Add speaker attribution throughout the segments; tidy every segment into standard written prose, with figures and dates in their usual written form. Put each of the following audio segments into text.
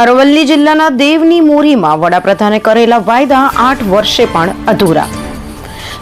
Speaker 1: અરવલ્લી જિલ્લાના દેવની મોરીમાં વડાપ્રધાને કરેલા વાયદા 8 વર્ષે પણ અધૂરા।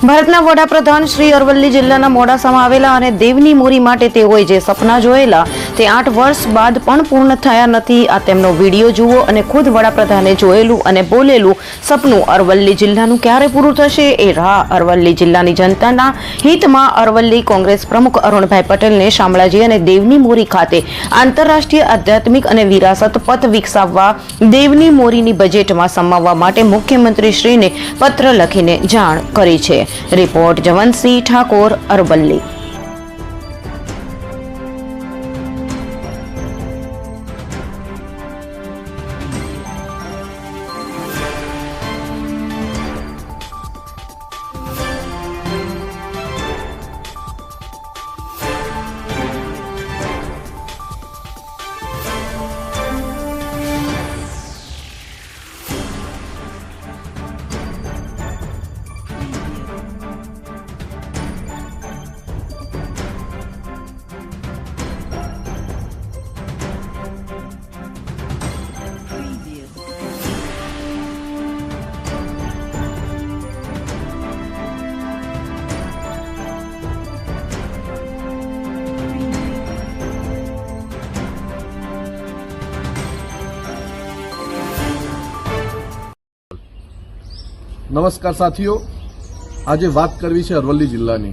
Speaker 1: ભારતના વડાપ્રધાન શ્રી અરવલ્લી જિલ્લાના મોડાસામાં આવેલા અને દેવની મોરી માટે તેઓએ જે સપના જોયેલા તે 8 વર્ષ બાદ પણ પૂર્ણ થયા નથી। આ તેમનો વિડીયો જુઓ અને ખુદ વડાપ્રધાને જોયેલું અને બોલેલું સપનું અરવલ્લી જિલ્લાનું ક્યારે પૂરું થશે એ રાહ અરવલ્લી જિલ્લાની જનતાના હિતમાં અરવલ્લી કોંગ્રેસ પ્રમુખ અરુણભાઈ પટેલને શામળાજી અને દેવની મોરી ખાતે આંતરરાષ્ટ્રીય આધ્યાત્મિક અને વિરાસત પથ વિકસાવવા દેવની મોરીની બજેટમાં સમાવવા માટે મુખ્યમંત્રી શ્રીને પત્ર લખીને જાણ કરી છે। रिपोर्ट जवंतसिंह ठाकुर, अरवल्ली।
Speaker 2: नमस्कार साथियों, आज बात करवी है अरवल्ली जिल्लानी।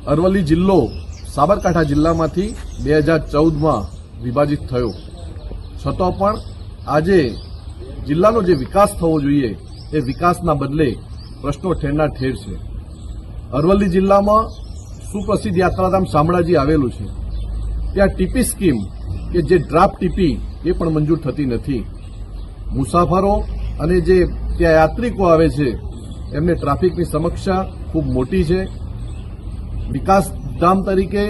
Speaker 2: अरवल्ली जिल्लो साबरकांठा जिल्लामांथी 2014 में विभाजित थयो छतां पण आजे जिल्लानो जे विकास थवो जोईए ए विकासना बदले प्रश्नो ठेरना ठेर छे। अरवल्ली जिल्लामां सुप्रसिद्ध यात्राधाम शामळाजी आवेलुं छे, त्यां टीपी स्कीम के जे ड्राफ्ट टीपी ए पण मंजूर थती नथी। मुसाफरो अने जे ત્યાં યાત્રિકો આવે છે એમને ટ્રાફિકની સમસ્યા ખૂબ મોટી છે। વિકાસ ધામ તરીકે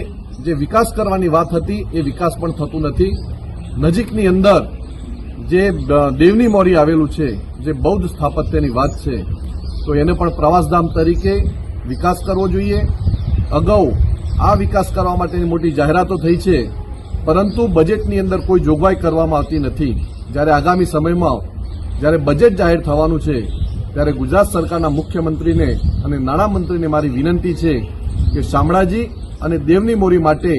Speaker 2: જે વિકાસ કરવાની વાત હતી એ વિકાસ પણ થતું નથી। નજીકની અંદર જે દેવની મોરી આવેલું છે, જે બૌદ્ધ સ્થાપત્યની વાત છે, તો એને પણ પ્રવાસધામ તરીકે વિકાસ કરવો જોઈએ। અગાઉ આ વિકાસ કરવા માટેની મોટી જાહેરાતો થઈ છે, પરંતુ બજેટની અંદર કોઈ જોગવાઈ કરવામાં આવતી નથી। જ્યારે આગામી સમયમાં જ્યારે બજેટ જાહેર થવાનું છે ત્યારે ગુજરાત સરકારના મુખ્યમંત્રીને અને નાણામંત્રીને મારી વિનંતી છે કે શામળાજી અને દેવની મોરી માટે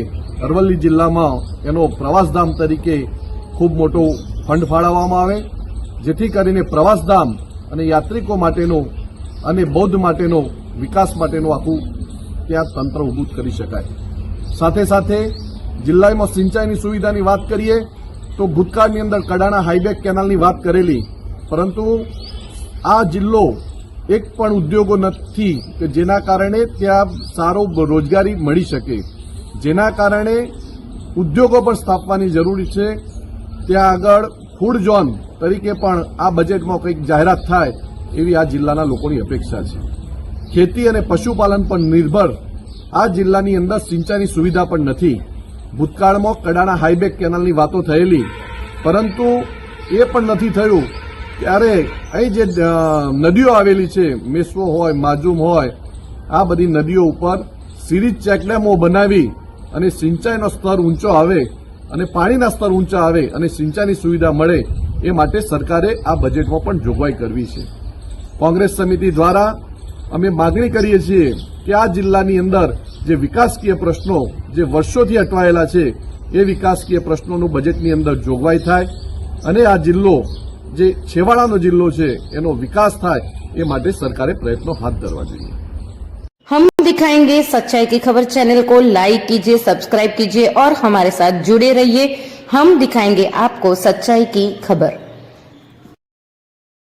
Speaker 2: અરવલ્લી જિલ્લામાં એનો પ્રવાસધામ તરીકે ખૂબ મોટો ફંડ ફાળવવામાં આવે, જેથી કરીને પ્રવાસધામ અને યાત્રિકો માટેનો અને બૌદ્ધ માટેનો વિકાસ માટેનું આખું ત્યાં તંત્ર ઊભું કરી શકાય। સાથે સાથે જિલ્લામાં સિંચાઈની સુવિધાની વાત કરીએ તો ભૂતકાળની અંદર કડાણા હાઈબેક કેનાલની વાત કરેલી, પરંતુ આ જિલ્લો એક પણ ઉદ્યોગો નથી કે જેના કારણે ત્યાં સારો રોજગારી મળી શકે, જેના કારણે ઉદ્યોગો પણ સ્થાપવાની જરૂરી છે। ત્યાં આગળ ફૂડ ઝોન તરીકે પણ આ બજેટમાં કંઈક જાહેરાત થાય એવી આ જિલ્લાના લોકોની અપેક્ષા છે। ખેતી અને પશુપાલન પર નિર્ભર આ જિલ્લાની અંદર સિંચાઈની સુવિધા પણ નથી। ભૂતકાળમાં કડાણા હાઈબેક કેનાલની વાતો થયેલી, પરંતુ એ પણ નથી થયું। ત્યારે અહીં જે નદીઓ આવેલી છે, મેશ્વો હોય, માજુમ હોય, આ બધી નદીઓ ઉપર સિરીઝ ચેકડેમો બનાવી અને સિંચાઈનો સ્તર ઊંચો આવે અને પાણીના સ્તર ઊંચા આવે અને સિંચાઈની સુવિધા મળે એ માટે સરકારે આ બજેટમાં પણ જોગવાઈ કરવી છે। કોંગ્રેસ સમિતિ દ્વારા અમે માગણી કરીએ છીએ કે આ જિલ્લાની અંદર જે વિકાસકીય પ્રશ્નો જે વર્ષોથી અટવાયેલા છે એ વિકાસકીય પ્રશ્નોનું બજેટની અંદર જોગવાઈ થાય અને આ જિલ્લો જે છેવાડાનો જિલ્લો છે એનો વિકાસ થાય એ માટે સરકારે પ્રયત્નો હાથ ધરવા જોઈએ।
Speaker 1: हम दिखाएंगे सच्चाई की खबर चैनल को लाइक कीजिए, सब्सक्राइब कीजिए और हमारे साथ जुड़े रहिए। हम दिखाएंगे आपको सच्चाई की खबर।